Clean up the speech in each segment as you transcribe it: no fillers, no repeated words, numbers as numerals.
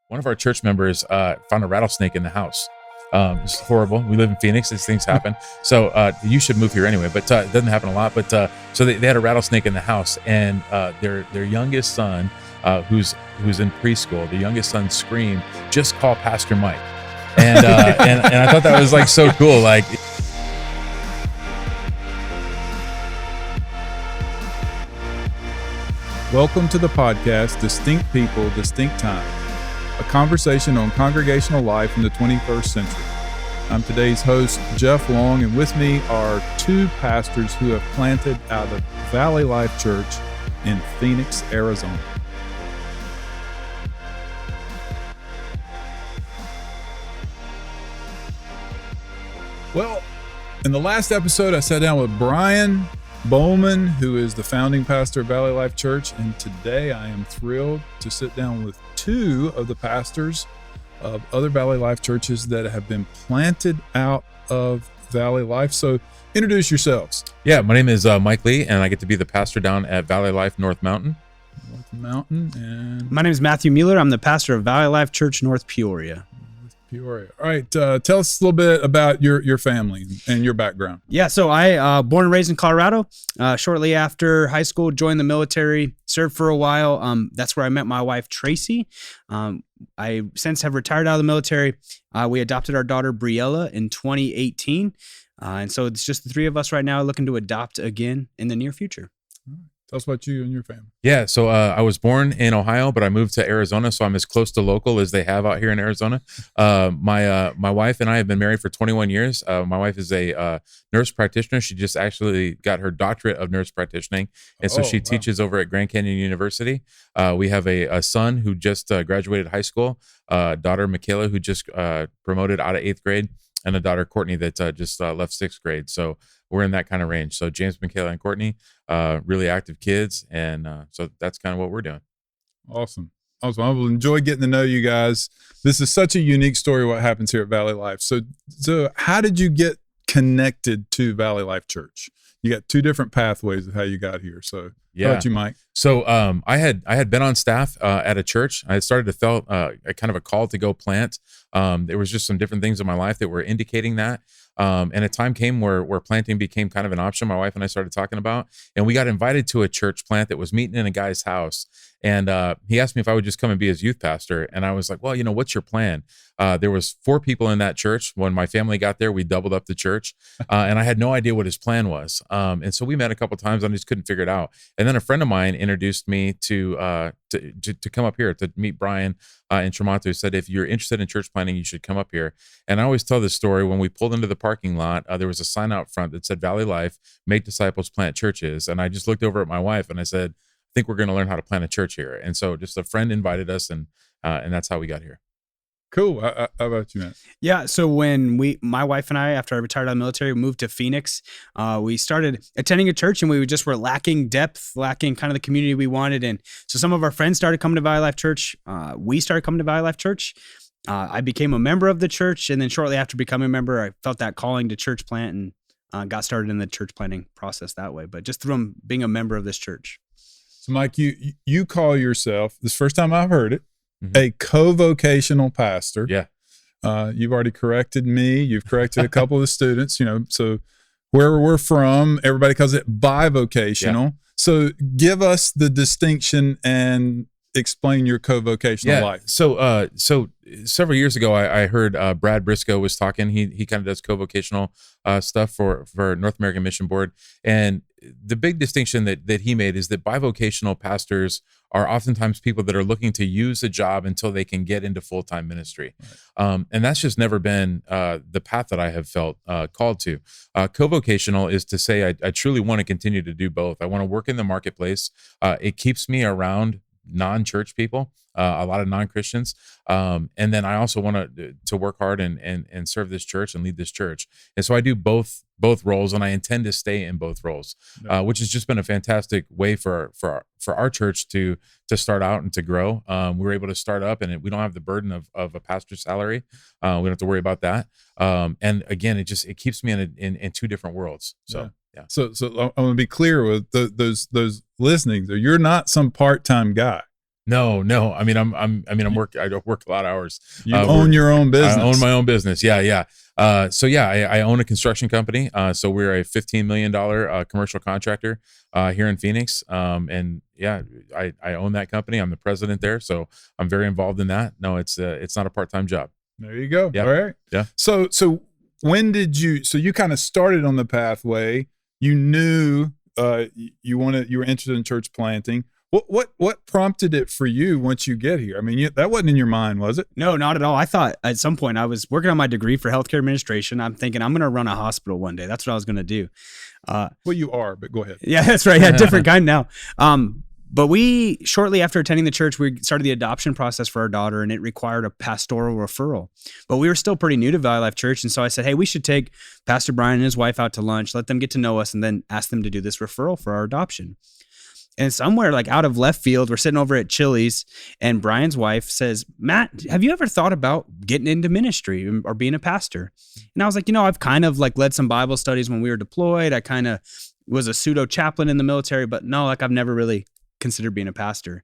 One of our church members found a rattlesnake in the house. It's horrible. We live in Phoenix. These things happen. So you should move here anyway, but it doesn't happen a lot. But so they had a rattlesnake in the house, and their youngest son, who's in preschool, the youngest son screamed, "Just call Pastor Mike." And and I thought that was like so cool. Like, welcome to the podcast, Distinct People, Distinct Time, a conversation on congregational life in the 21st century. I'm today's host, Jeff Long, and with me are two pastors who have planted out of Valley Life Church in Phoenix, Arizona. Well, in the last episode, I sat down with Brian Bowman, who is the founding pastor of Valley Life Church, and today I am thrilled to sit down with two of the pastors of other Valley Life churches that have been planted out of Valley Life. So introduce yourselves. yeah, my name is Mike Lee, and I get to be the pastor down at Valley Life North Mountain. North Mountain and My name is Matthew Mueller. I'm the pastor of Valley Life Church, North Peoria. Peoria. All right, tell us a little bit about your family and your background. Yeah, so I born and raised in Colorado. Shortly after high school, joined the military, served for a while. That's where I met my wife, Tracy. I since have retired out of the military. We adopted our daughter, Briella, in 2018. And so it's just the three of us right now looking to adopt again in the near future. Tell us about you and your family. Yeah, so I was born in Ohio, but I moved to Arizona, so I'm as close to local as they have out here in Arizona. My wife and I have been married for 21 years. My wife is a nurse practitioner. She just actually got her doctorate of nurse practitioning, and so she teaches over at Grand Canyon University. We have a son who just graduated high school, daughter Michaela, who just promoted out of 8th grade, and a daughter Courtney that just left 6th grade. So we're in that kind of range. So James, Michaela, and Courtney, really active kids. And so that's kind of what we're doing. Awesome. I will enjoy getting to know you guys. This is such a unique story, what happens here at Valley Life. So how did you get connected to Valley Life Church? You got two different pathways of how you got here. So how about you, Mike? So I had been on staff at a church. I had started to felt a kind of a call to go plant. There was just some different things in my life that were indicating that. And a time came where planting became kind of an option. My wife and I started talking about, and we got invited to a church plant that was meeting in a guy's house. And he asked me if I would just come and be his youth pastor. And I was like, well, what's your plan? There was 4 people in that church. When my family got there, we doubled up the church. And I had no idea what his plan was. And so we met a couple times and I just couldn't figure it out. And then a friend of mine introduced me to come up here to meet Brian in Tremonto, who said, if you're interested in church planting, you should come up here. And I always tell this story. When we pulled into the parking lot, there was a sign out front that said, Valley Life, make disciples, plant churches. And I just looked over at my wife and I said, I think we're going to learn how to plant a church here. And so just a friend invited us, and that's how we got here. Cool. How about you, Matt? Yeah, so when my wife and I, after I retired out of the military, moved to Phoenix, we started attending a church, and we just were lacking depth, lacking kind of the community we wanted. And so some of our friends started coming to Valley Life Church. We started coming to Valley Life Church. I became a member of the church, and then shortly after becoming a member, I felt that calling to church plant and got started in the church planting process that way, but just through being a member of this church. So, Mike, you call yourself, this is the first time I've heard it, a co-vocational pastor. Yeah. You've already corrected me. You've corrected a couple of the students, so where we're from, everybody calls it bivocational. Yeah. So give us the distinction and explain your co-vocational life. So several years ago, I heard Brad Briscoe was talking. He kind of does co-vocational stuff for North American Mission Board. And the big distinction that he made is that bivocational pastors are oftentimes people that are looking to use a job until they can get into full-time ministry. Right. And that's just never been the path that I have felt called to. Co-vocational is to say I truly want to continue to do both. I want to work in the marketplace. It keeps me around non-church people, a lot of non-Christians. And then I also want to work hard and serve this church and lead this church. And so I do both roles, and I intend to stay in both roles, which has just been a fantastic way for our church to start out and to grow. We were able to start up, and we don't have the burden of a pastor's salary. We don't have to worry about that. And again, it keeps me in 2 different worlds. So. Yeah. So I want to be clear with those listening. You're not some part-time guy. No. I mean, I work a lot of hours. You own your own business. I own my own business. Yeah. So yeah, I own a construction company. So we're a $15 million commercial contractor here in Phoenix. And yeah, I own that company. I'm the president there, so I'm very involved in that. No, it's not a part-time job. There you go. Yeah. All right. Yeah. So when did you? So you kind of started on the pathway. You knew you were interested in church planting. What prompted it for you once you get here? I mean, that wasn't in your mind, was it? No, not at all. I thought at some point I was working on my degree for healthcare administration. I'm thinking I'm going to run a hospital one day. That's what I was going to do. Well, you are, but go ahead. Yeah, that's right. Yeah, different kind now. But we, shortly after attending the church, we started the adoption process for our daughter, and it required a pastoral referral. But we were still pretty new to Valley Life Church, and so I said, hey, we should take Pastor Brian and his wife out to lunch, let them get to know us, and then ask them to do this referral for our adoption. And somewhere like out of left field, we're sitting over at Chili's, and Brian's wife says, Matt, have you ever thought about getting into ministry or being a pastor? And I was like, I've kind of like led some Bible studies when we were deployed. I kind of was a pseudo chaplain in the military, but no, like I've never really considered being a pastor.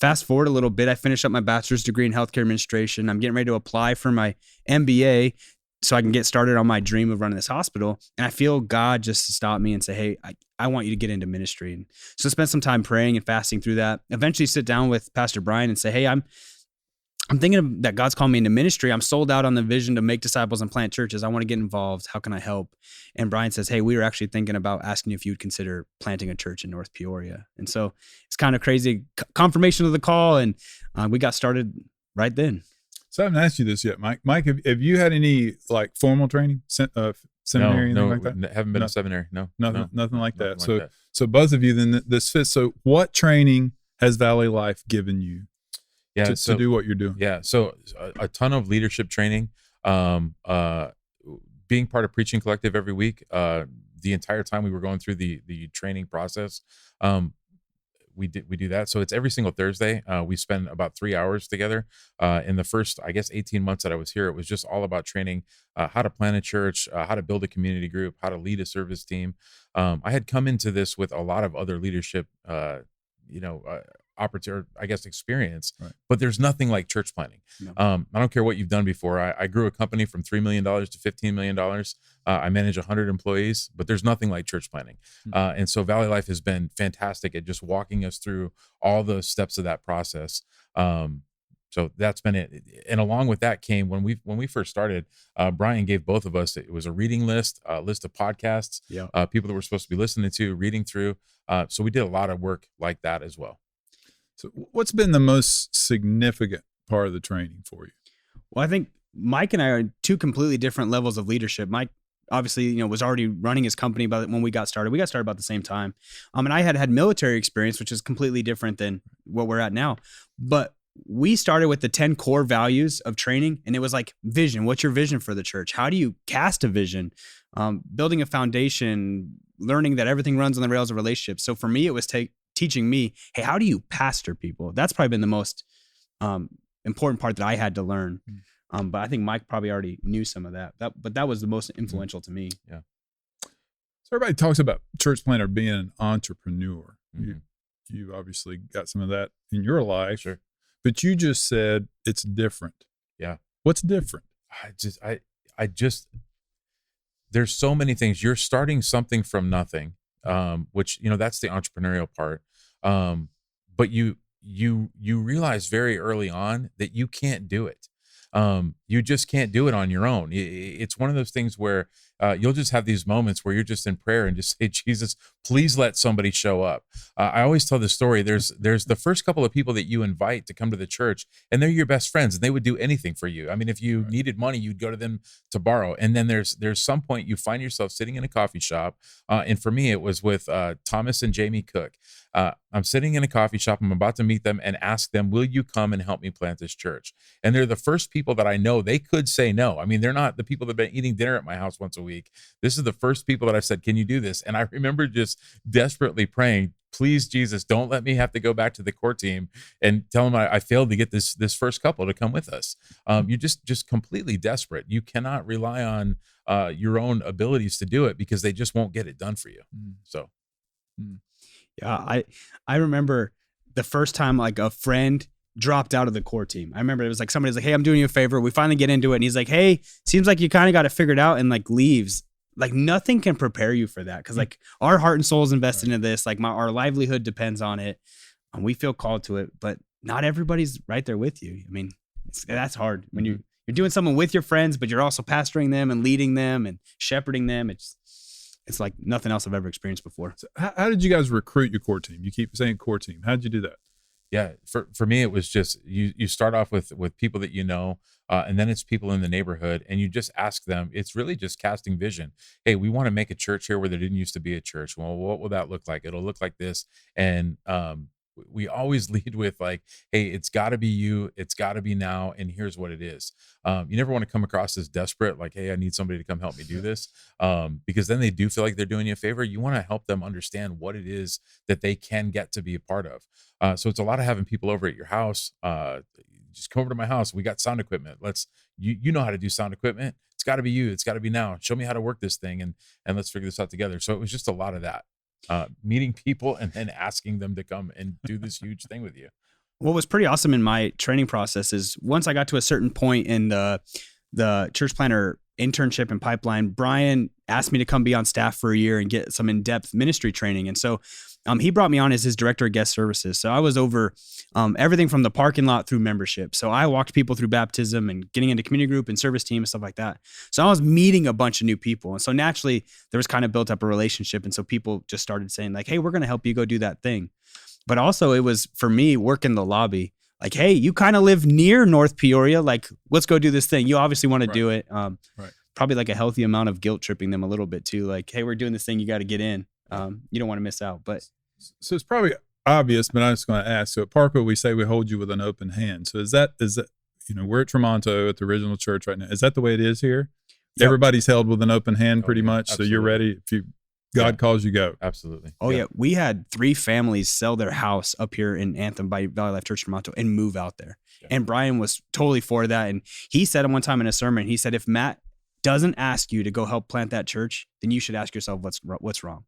Fast forward a little bit, I finished up my bachelor's degree in healthcare administration. I'm getting ready to apply for my MBA so I can get started on my dream of running this hospital. And I feel God just stopped me and say, hey, I want you to get into ministry. And so spend some time praying and fasting through that. Eventually sit down with Pastor Brian and say, hey, I'm thinking that God's calling me into ministry. I'm sold out on the vision to make disciples and plant churches. I want to get involved. How can I help? And Brian says, hey, we were actually thinking about asking you if you'd consider planting a church in North Peoria. And so it's kind of crazy confirmation of the call. And we got started right then. So I haven't asked you this yet, Mike. Mike, have you had any like formal training, seminary, anything like that? Haven't been to seminary. Nothing like that. Nothing like that. So both of you, then this fits. So what training has Valley Life given you? Yeah, to do what you're doing. Yeah, so a ton of leadership training, being part of Preaching Collective every week. The entire time we were going through the training process, we do that. So it's every single Thursday. We spend about 3 hours together. In the first, I guess, 18 months that I was here, it was just all about training how to plant a church, how to build a community group, how to lead a service team. I had come into this with a lot of other leadership, opportunity, I guess, experience, right. But there's nothing like church planting. No. I don't care what you've done before. I grew a company from $3 million to $15 million. I manage 100 employees, but there's nothing like church planting. Mm-hmm. And so Valley Life has been fantastic at just walking us through all the steps of that process. So that's been it. And along with that came when we first started, Brian gave both of us, it was a reading list, a list of podcasts, people that we're supposed to be listening to, reading through. So we did a lot of work like that as well. So what's been the most significant part of the training for you? Well, I think Mike and I are two completely different levels of leadership. Mike obviously, was already running his company when we got started. We got started about the same time. And I had military experience, which is completely different than what we're at now. But we started with the 10 core values of training, and it was like vision. What's your vision for the church? How do you cast a vision? Building a foundation, learning that everything runs on the rails of relationships. So for me, it was teaching me, hey, how do you pastor people? That's probably been the most important part that I had to learn. But I think Mike probably already knew some of that. But that was the most influential to me. Yeah. So everybody talks about church planter being an entrepreneur. Mm-hmm. You obviously got some of that in your life. Sure. But you just said it's different. Yeah. What's different? I just there's so many things. You're starting something from nothing. Which, that's the entrepreneurial part. But you realize very early on that you can't do it. You just can't do it on your own. It's one of those things where you'll just have these moments where you're just in prayer and just say, Jesus, please let somebody show up. I always tell this story. There's the first couple of people that you invite to come to the church, and they're your best friends, and they would do anything for you. I mean, if you needed money, you'd go to them to borrow. And then there's some point you find yourself sitting in a coffee shop. And for me, it was with Thomas and Jamie Cook. I'm sitting in a coffee shop. I'm about to meet them and ask them, will you come and help me plant this church? And they're the first people that I know. They could say no. I mean, they're not the people that have been eating dinner at my house once a week. This is the first people that I've said, can you do this? And I remember just desperately praying, please, Jesus, don't let me have to go back to the core team and tell them I failed to get this first couple to come with us. You're just completely desperate. You cannot rely on your own abilities to do it because they just won't get it done for you. So. Yeah, I remember the first time like a friend dropped out of the core team. I remember it was like somebody's like, hey, I'm doing you a favor. We finally get into it. And he's like, hey, seems like you kind of got it figured out, and like leaves. Like nothing can prepare you for that. Cause like our heart and soul is invested into this. Like our livelihood depends on it. And we feel called to it, but not everybody's right there with you. I mean, that's hard when you're doing something with your friends, but you're also pastoring them and leading them and shepherding them. It's like nothing else I've ever experienced before. So how did you guys recruit your core team? You keep saying core team. How did you do that? Yeah, for me, it was just you start off with people that you know, and then it's people in the neighborhood, and you just ask them. It's really just casting vision. Hey, we want to make a church here where there didn't used to be a church. Well, what will that look like? It'll look like this. And we always lead with like, hey, it's got to be you. It's got to be now. And here's what it is. You never want to come across as desperate, like, hey, I need somebody to come help me do this. Because then they do feel like they're doing you a favor. You want to help them understand what it is that they can get to be a part of. So it's a lot of having people over at your house. Just come over to my house. We got sound equipment. You know how to do sound equipment. It's got to be you. It's got to be now. Show me how to work this thing, and let's figure this out together. So it was just a lot of that. Meeting people and then asking them to come and do this huge thing with you. What was pretty awesome in my training process is once I got to a certain point in the church planner internship and pipeline, Brian asked me to come be on staff for a year and get some in-depth ministry training. And so he brought me on as his director of guest services. So I was over everything from the parking lot through membership. So I walked people through baptism and getting into community group and service team and stuff like that. So I was meeting a bunch of new people. And so naturally there was kind of built up a relationship. And so people just started saying like, hey, we're going to help you go do that thing. But also it was for me working the lobby. Like, hey, you kind of live near North Peoria. Like, let's go do this thing. You obviously want to do it. Probably like a healthy amount of guilt tripping them a little bit too. Like, hey, we're doing this thing. You got to get in. You don't want to miss out. But so it's probably obvious, but I'm just going to ask. So at Parkville, we say we hold you with an open hand. So is that, we're at Tremonto at the original church right now. Is that the way it is here? Yep. Everybody's held with an open hand pretty much. Absolutely. So you're ready. If God calls you, go. Absolutely. Oh yeah. We had 3 families sell their house up here in Anthem by Valley Life Church Tremonto and move out there. Yeah. And Brian was totally for that. And he said one time in a sermon, he said, if Matt doesn't ask you to go help plant that church, then you should ask yourself what's wrong.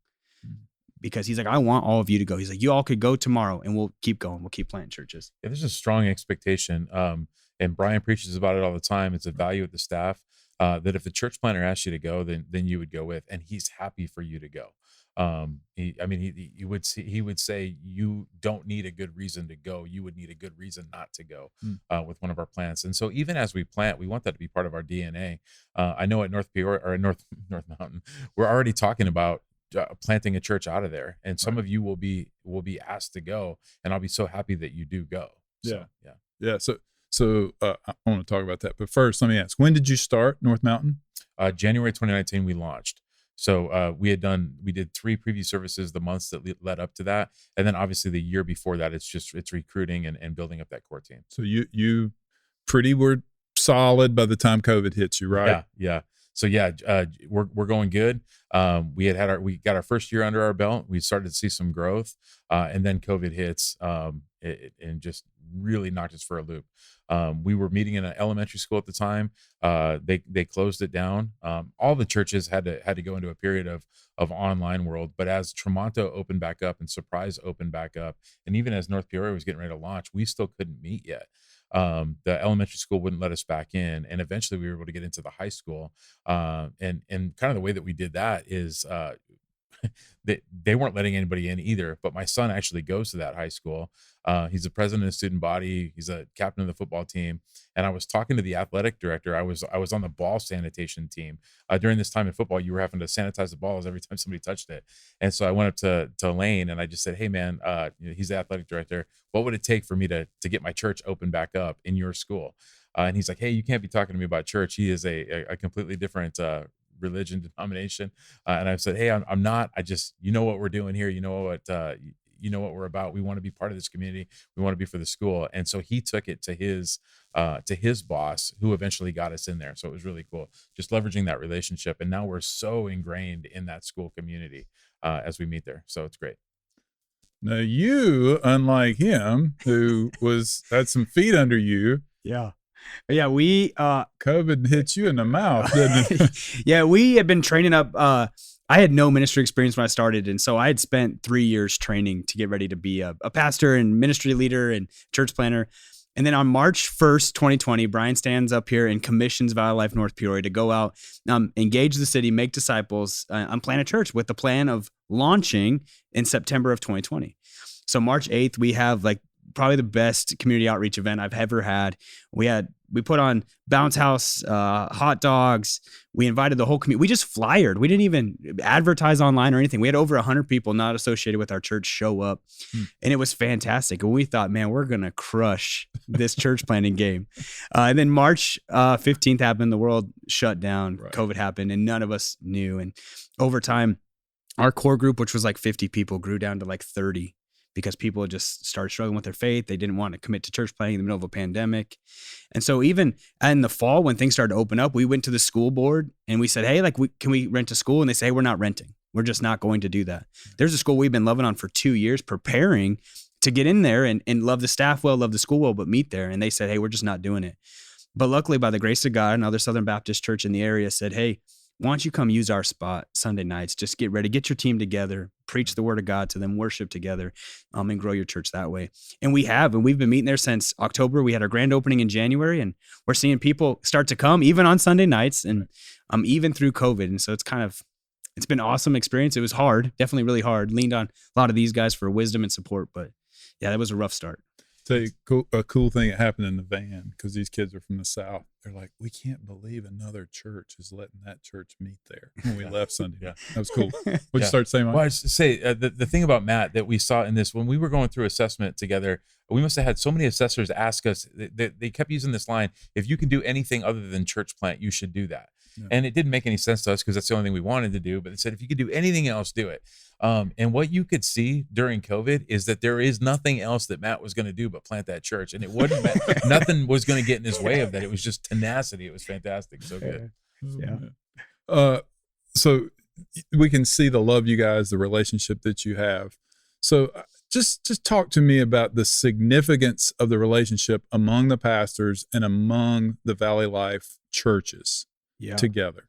Because he's like, I want all of you to go. He's like, you all could go tomorrow and we'll keep going. We'll keep planting churches. Yeah, there's a strong expectation. And Brian preaches about it all the time. It's a value of the staff. That if the church planner asks you to go, then you would go with, and he's happy for you to go. He would say you don't need a good reason to go. You would need a good reason not to go with one of our plants. And so even as we plant, we want that to be part of our DNA. I know at North Peoria or at North Mountain, we're already talking about planting a church out of there, and some of you will be asked to go, and I'll be so happy that you do go. So, yeah. So I want to talk about that, but first, let me ask: when did you start North Mountain? January 2019, we launched. So we did 3 preview services the months that led up to that, and then obviously the year before that, it's recruiting and building up that core team. So you were solid by the time COVID hits you, right? Yeah. So we're going good. We got our first year under our belt. We started to see some growth, and then COVID hits, and just really knocked us for a loop. We were meeting in an elementary school at the time. They closed it down. All the churches had to go into a period of online world. But as Tremonto opened back up and Surprise opened back up, and even as North Peoria was getting ready to launch, we still couldn't meet yet. The elementary school wouldn't let us back in, and eventually we were able to get into the high school. And kind of the way that we did that is they weren't letting anybody in either. But my son actually goes to that high school. He's the president of the student body. He's a captain of the football team. And I was talking to the athletic director. I was on the ball sanitation team. During this time in football, you were having to sanitize the balls every time somebody touched it. And so I went up to Lane and I just said, hey man, he's the athletic director. What would it take for me to get my church open back up in your school? And he's like, hey, you can't be talking to me about church. He is a completely different religion denomination. And I said, hey, I'm not. I just, what we're doing here. You know what we're about. We want to be part of this community. We want to be for the school. And so he took it to his boss, who eventually got us in there. So it was really cool, just leveraging that relationship. And now we're so ingrained in that school community as we meet there. So it's great. Now you, unlike him, who had some feet under you. Yeah. Yeah, we COVID hit you in the mouth, didn't it? Yeah, we had been training up I had no ministry experience when I started. And so I had spent 3 years training to get ready to be a pastor and ministry leader and church planner. And then on March 1st, 2020, Brian stands up here and commissions Valley Life North Peoria to go out, engage the city, make disciples, and plant a church with the plan of launching in September of 2020. So March 8th, we have like probably the best community outreach event I've ever had. We put on bounce house, hot dogs. We invited the whole community. We just flyered. We didn't even advertise online or anything. We had over 100 people not associated with our church show up. And it was fantastic. And we thought, man, we're going to crush this church planting game. And then March 15th happened. The world shut down. Right. COVID happened and none of us knew. And over time, our core group, which was like 50 people, grew down to like 30. Because people just started struggling with their faith. They didn't want to commit to church planting in the middle of a pandemic. And so even in the fall, when things started to open up, we went to the school board and we said, hey, like, can we rent a school? And they say, hey, we're not renting. We're just not going to do that. There's a school we've been loving on for 2 years, preparing to get in there and love the staff well, love the school well, but meet there. And they said, hey, we're just not doing it. But luckily, by the grace of God, another Southern Baptist church in the area said, hey, why don't you come use our spot Sunday nights? Just get ready, get your team together, preach the word of God to them, worship together, and grow your church that way. And we've been meeting there since October. We had our grand opening in January, and we're seeing people start to come even on Sunday nights and even through COVID. And so it's been an awesome experience. It was hard, definitely really hard. Leaned on a lot of these guys for wisdom and support, but yeah, that was a rough start. Tell you a cool thing that happened in the van, because these kids are from the South. They're like, we can't believe another church is letting that church meet there when we left Sunday. Yeah, that was cool. What'd you start saying, Mike? Well, I say the thing about Matt that we saw in this, when we were going through assessment together, we must have had so many assessors ask us, they kept using this line, if you can do anything other than church plant, you should do that. Yeah. And it didn't make any sense to us because that's the only thing we wanted to do. But they said, if you could do anything else, do it. And what you could see during COVID is that there is nothing else that Matt was going to do but plant that church. And it wasn't, nothing was going to get in his way of that. It was just tenacity. It was fantastic. So good. Yeah. So we can see the love you guys, the relationship that you have. So just talk to me about the significance of the relationship among the pastors and among the Valley Life churches together.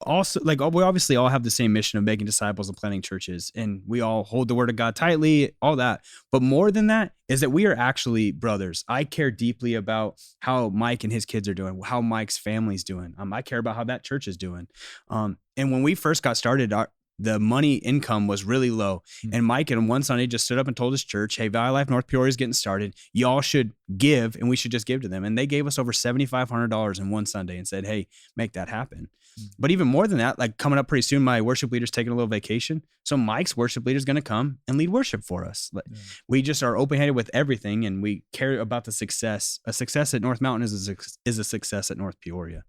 Also, like, we obviously all have the same mission of making disciples and planting churches, and we all hold the word of God tightly, all that. But more than that is that we are actually brothers. I care deeply about how Mike and his kids are doing, how Mike's family's doing. I care about how that church is doing. And when we first got started, the money income was really low. And Mike and one Sunday just stood up and told his church, hey, Valley Life North Peoria is getting started. Y'all should give, and we should just give to them. And they gave us over $7,500 in one Sunday and said, hey, make that happen. But even more than that, like, coming up pretty soon, my worship leader's taking a little vacation. So Mike's worship leader is going to come and lead worship for us. We just are open-handed with everything, and we care about the success. A success at North Mountain is a success at North Peoria.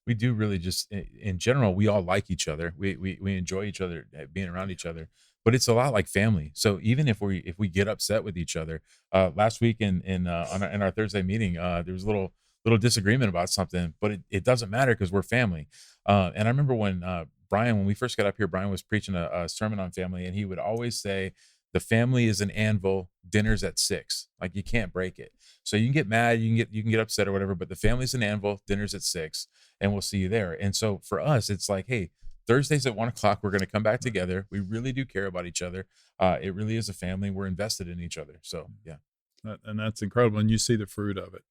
We do really just, in general, we all like each other. We enjoy each other, being around each other, but it's a lot like family. So even if we get upset with each other, last week in our Thursday meeting, there was a little disagreement about something, but it doesn't matter because we're family. And I remember when Brian, when we first got up here, Brian was preaching a sermon on family, and he would always say, the family is an anvil, dinner's at 6. Like, you can't break it. So you can get mad, you can get upset or whatever, but the family's an anvil, dinner's at 6, and we'll see you there. And so for us, it's like, hey, Thursdays at 1:00, we're going to come back together. We really do care about each other. It really is a family. We're invested in each other. So yeah. And that's incredible. And you see the fruit of it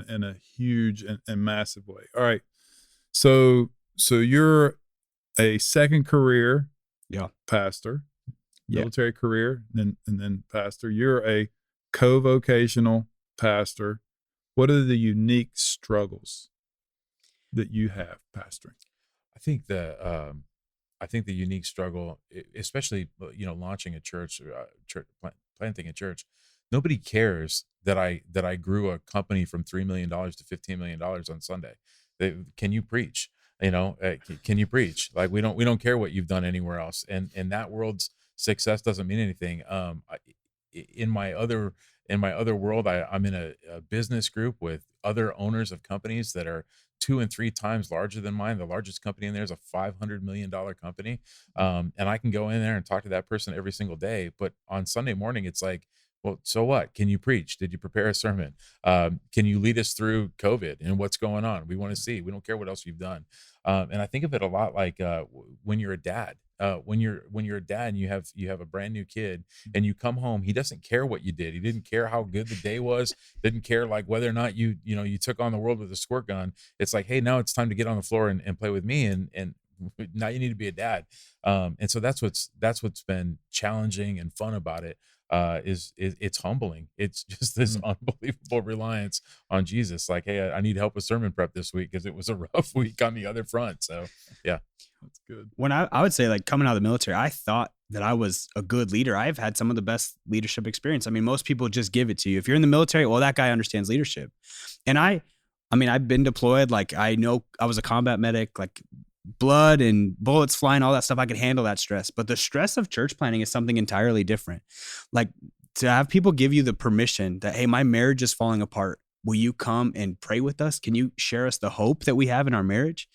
in a huge and massive way. All right. So you're a second career pastor. Military career, and then pastor. You're a co-vocational pastor. What are the unique struggles that you have pastoring? I think the unique struggle, especially launching a church, planting a church. Nobody cares that I grew a company from $3 million to $15 million on Sunday. Can you preach? Can you preach? Like, we don't care what you've done anywhere else. And that world's success doesn't mean anything. In my other world, I'm in a business group with other owners of companies that are 2 and 3 times larger than mine. The largest company in there is a $500 million company. And I can go in there and talk to that person every single day. But on Sunday morning, it's like, Well, so what? Can you preach? Did you prepare a sermon? Can you lead us through COVID and what's going on? We want to see. We don't care what else you've done. And I think of it a lot like when you're a dad. When you're a dad and you have a brand new kid and you come home, he doesn't care what you did. He didn't care how good the day was. Didn't care like whether or not you took on the world with a squirt gun. It's like, hey, now it's time to get on the floor and play with me. And now you need to be a dad. And so that's what's been challenging and fun about it. Is it's humbling. It's just this unbelievable reliance on Jesus. Like, hey, I need help with sermon prep this week because it was a rough week on the other front. So yeah, That's good. When I would say, like, coming out of the military, I thought that I was a good leader. I've had some of the best leadership experience. I mean, most people just give it to you. If you're in the military, well, that guy understands leadership. And I mean, I've been deployed. Like, I know I was a combat medic, like blood and bullets flying, all that stuff. I could handle that stress. But the stress of church planning is something entirely different. Like, to have people give you the permission that, hey, my marriage is falling apart. Will you come and pray with us? Can you share us the hope that we have in our marriage?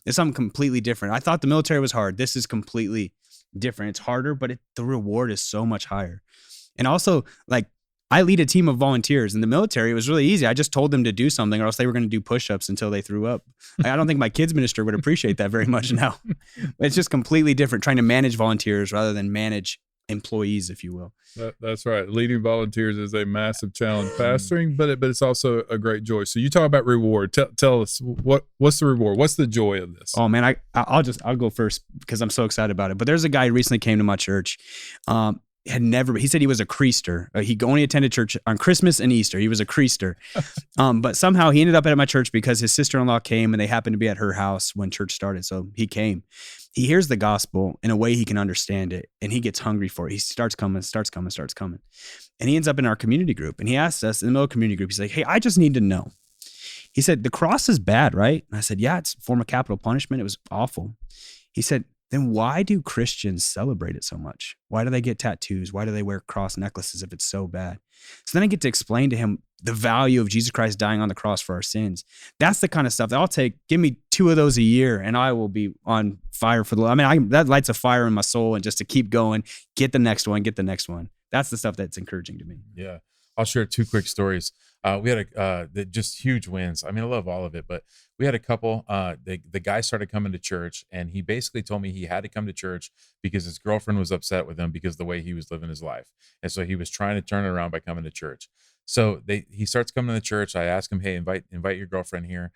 It's something completely different. I thought the military was hard. This is completely different. It's harder, but the reward is so much higher. And also, like, I lead a team of volunteers. In the military, it was really easy. I just told them to do something or else they were going to do push-ups until they threw up. Like, I don't think my kids minister would appreciate that very much now. It's just completely different, trying to manage volunteers rather than manage employees, if you will. That's right. Leading volunteers is a massive challenge, pastoring, but it's also a great joy. So you talk about reward. Tell us what's the reward? What's the joy of this? Oh man, I'll go first because I'm so excited about it. But there's a guy who recently came to my church. He said he was a creaster. He only attended church on Christmas and Easter. He was a creaster. But somehow he ended up at my church because his sister-in-law came and they happened to be at her house when church started. So he came. He hears the gospel in a way he can understand it, and he gets hungry for it. He starts coming. And he ends up in our community group. And he asked us in the middle community group, he's like, hey, I just need to know. He said, the cross is bad, right? And I said, yeah, it's a form of capital punishment. It was awful. He said, then why do Christians celebrate it so much? Why do they get tattoos? Why do they wear cross necklaces if it's so bad? So then I get to explain to him the value of Jesus Christ dying on the cross for our sins. That's the kind of stuff that I'll take. Give me 2 of those a year and I will be on fire for the Lord. I mean, that lights a fire in my soul, and just to keep going, get the next one. That's the stuff that's encouraging to me. Yeah. I'll share 2 quick stories. We had just huge wins. I mean, I love all of it, but we had a couple. The guy started coming to church, and he basically told me he had to come to church because his girlfriend was upset with him because of the way he was living his life, and so he was trying to turn it around by coming to church. So he starts coming to the church. I ask him, hey, invite your girlfriend here.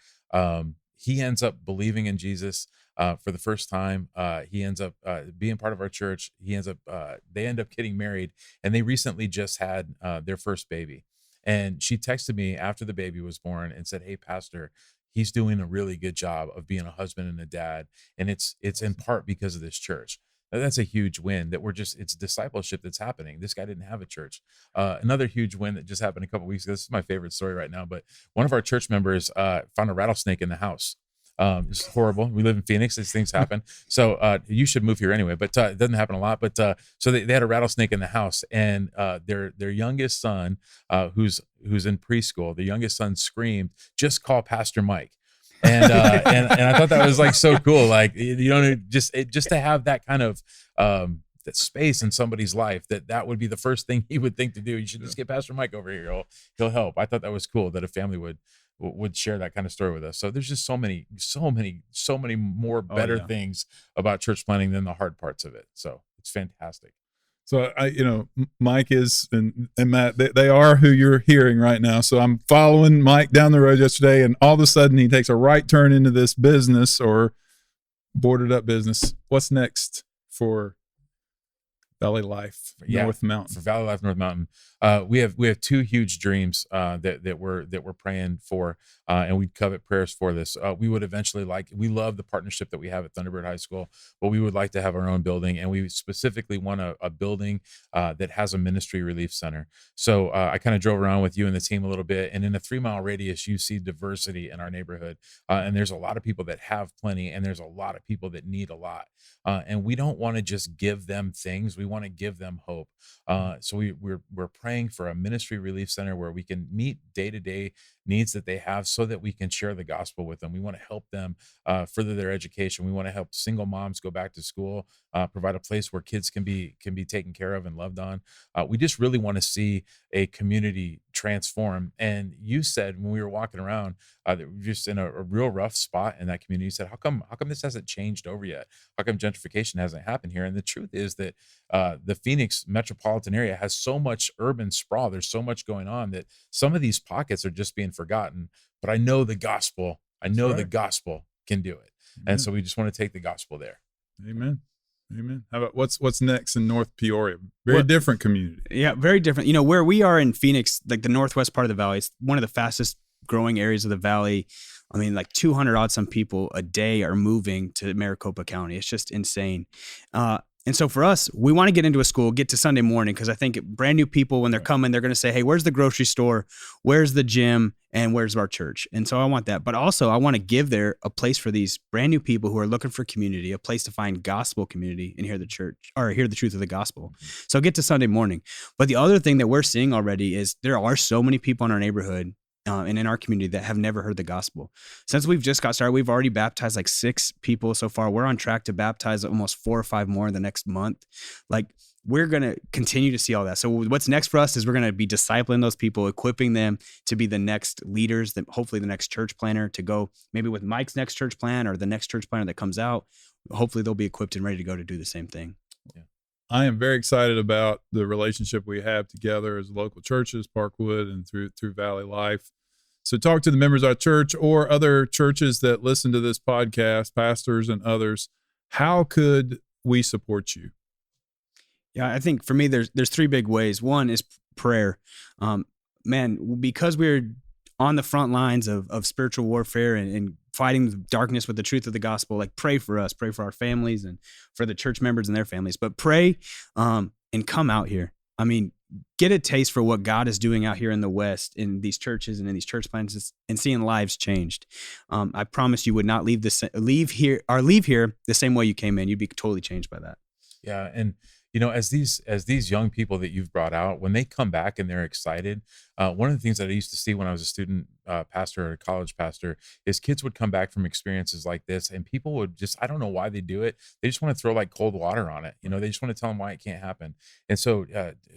He ends up believing in Jesus for the first time. He ends up being part of our church. They end up getting married, and they recently just had their first baby. And she texted me after the baby was born and said, hey, pastor, he's doing a really good job of being a husband and a dad. And it's in part because of this church. Now, that's a huge win that it's discipleship that's happening. This guy didn't have a church. Another huge win that just happened a couple weeks ago. This is my favorite story right now, but one of our church members found a rattlesnake in the house. It's horrible. We live in Phoenix. These things happen. So you should move here anyway, but it doesn't happen a lot. But so they had a rattlesnake in the house, and their youngest son, who's in preschool, the youngest son screamed, "Just call Pastor Mike." And I thought that was like so cool. Like, just to have that kind of that space in somebody's life that would be the first thing he would think to do. You should just get Pastor Mike over here. He'll help. I thought that was cool that a family would share that kind of story with us. So there's just so many more better things about church planning than the hard parts of it. So it's fantastic. So Mike is and Matt, they are who you're hearing right now. So I'm following Mike down the road yesterday, and all of a sudden he takes a right turn into this business or boarded up business. What's next for Valley Life North Mountain? For Valley Life North Mountain, we have 2 huge dreams that we're praying for, and we covet prayers for this. We would eventually we love the partnership that we have at Thunderbird High School, but we would like to have our own building, and we specifically want a building that has a ministry relief center. So I kind of drove around with you and the team a little bit, and in a 3-mile radius, you see diversity in our neighborhood, and there's a lot of people that have plenty, and there's a lot of people that need a lot, and we don't want to just give them things. We want to give them hope. So we're praying for a ministry relief center where we can meet day-to-day needs that they have so that we can share the gospel with them. We want to help them further their education. We want to help single moms go back to school, provide a place where kids can be taken care of and loved on. We just really want to see a community transform. And you said when we were walking around that we're just in a real rough spot in that community. You said, how come this hasn't changed over yet? How come gentrification hasn't happened here? And the truth is that the Phoenix metropolitan area has so much urban sprawl. There's so much going on that some of these pockets are just being forgotten. But I know the gospel. The gospel can do it. Amen. And so we just want to take the gospel there. Amen. Amen. How about what's next in North Peoria? Very different community. Yeah, very different. You know, where we are in Phoenix, like the northwest part of the valley, it's one of the fastest growing areas of the valley. I mean, like 200 odd some people a day are moving to Maricopa County. It's just insane. And so for us, we want to get into a school, get to Sunday morning, because I think brand new people, when they're coming, they're going to say, hey, where's the grocery store? Where's the gym? And where's our church? And so I want that. But also I want to give there a place for these brand new people who are looking for community, a place to find gospel community and hear the church or hear the truth of the gospel. So get to Sunday morning. But the other thing that we're seeing already is there are so many people in our neighborhood and in our community that have never heard the gospel. Since we've just got started, we've already baptized like 6 people so far. We're on track to baptize almost 4 or 5 more in the next month. Like, we're going to continue to see all that. So what's next for us is we're going to be discipling those people, equipping them to be the next leaders, that hopefully the next church planner to go maybe with Mike's next church plan or the next church planner that comes out. Hopefully they'll be equipped and ready to go to do the same thing. Yeah. I am very excited about the relationship we have together as local churches, Parkwood and through Valley Life. So talk to the members of our church or other churches that listen to this podcast, pastors and others. How could we support you? Yeah, I think for me, there's 3 big ways. One is prayer. Man, because we're on the front lines of spiritual warfare and fighting the darkness with the truth of the gospel, like pray for us, pray for our families and for the church members and their families, but pray and come out here. I mean, get a taste for what God is doing out here in the West, in these churches and in these church plants, and seeing lives changed. I promise you would not leave here the same way you came in. You'd be totally changed by that. Yeah, and you know, as these young people that you've brought out, when they come back and they're excited, one of the things that I used to see when I was a student pastor or a college pastor is kids would come back from experiences like this, and people would just, I don't know why they do it. They just want to throw like cold water on it. You know, they just want to tell them why it can't happen. And so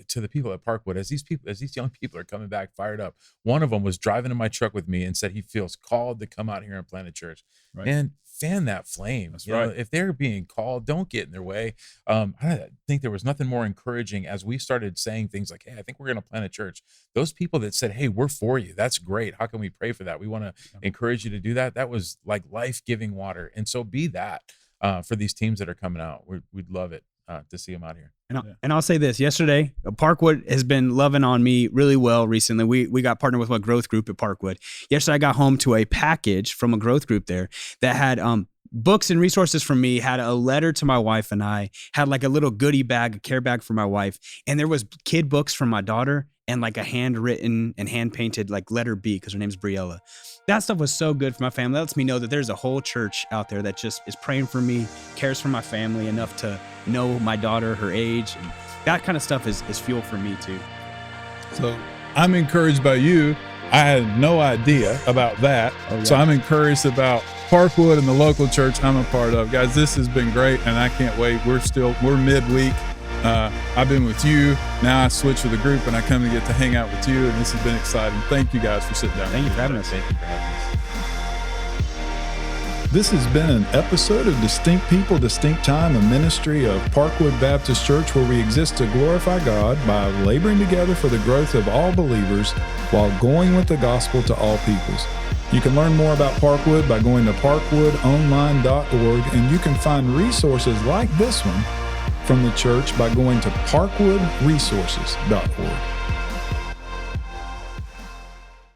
to the people at Parkwood, as these young people are coming back fired up, one of them was driving in my truck with me and said he feels called to come out here and plant a church. Right. And fan that flame. That's right. If they're being called, don't get in their way. I think there was nothing more encouraging as we started saying things like, hey, I think we're going to plant a church. Those people that said, hey, we're for you. That's great. How can we pray for that? We want to encourage you to do that. That was like life-giving water. And so be that for these teams that are coming out. We'd love it to see them out here. And I'll say this, yesterday, Parkwood has been loving on me really well recently. We got partnered with a growth group at Parkwood. Yesterday, I got home to a package from a growth group there that had books and resources from me, had a letter to my wife and I, had like a little goodie bag, a care bag for my wife. And there was kid books from my daughter and like a handwritten and hand-painted like letter B, because her name's Briella. That stuff was so good for my family. That lets me know that there's a whole church out there that just is praying for me, cares for my family enough to know my daughter, her age. And that kind of stuff is fuel for me too. So I'm encouraged by you. I had no idea about that. Oh, yeah. So I'm encouraged about Parkwood and the local church I'm a part of. Guys, this has been great, and I can't wait. We're midweek. I've been with you. Now I switch with the group, and I come to get to hang out with you, and this has been exciting. Thank you guys for sitting down. Thank you for having us. Thank you for having us. This has been an episode of Distinct People, Distinct Time, a ministry of Parkwood Baptist Church, where we exist to glorify God by laboring together for the growth of all believers while going with the gospel to all peoples. You can learn more about Parkwood by going to parkwoodonline.org, and you can find resources like this one from the church by going to parkwoodresources.org.